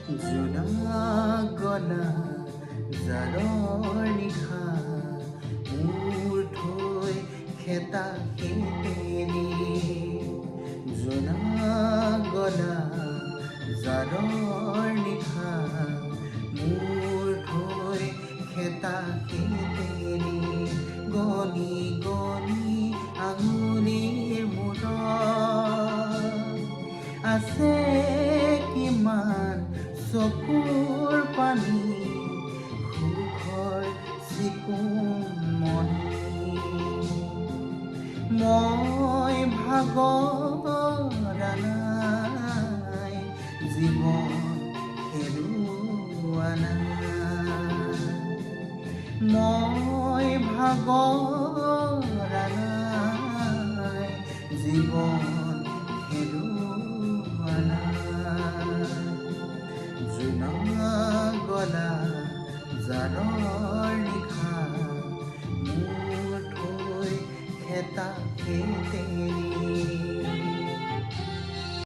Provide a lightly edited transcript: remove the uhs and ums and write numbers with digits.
জোনা গলা জাৰৰ নিশা মোৰ থৈ খেতা খেতেনি জোনা গলা জাৰৰ নিশা মোৰ থৈ খেতা খেতেনি গনি গনি আঙুলিৰ মূৰত আছে কিমান চকুৰ পানী সুখৰ চিকুণ মণি মই ভাগৰা নাই জীৱন হেৰুৱা নাই মই ভাগৰা নাই জীৱন হেৰুৱা নাই জোনা গলা জাৰৰ নিশা মোৰ থৈ খেতা খেতেনি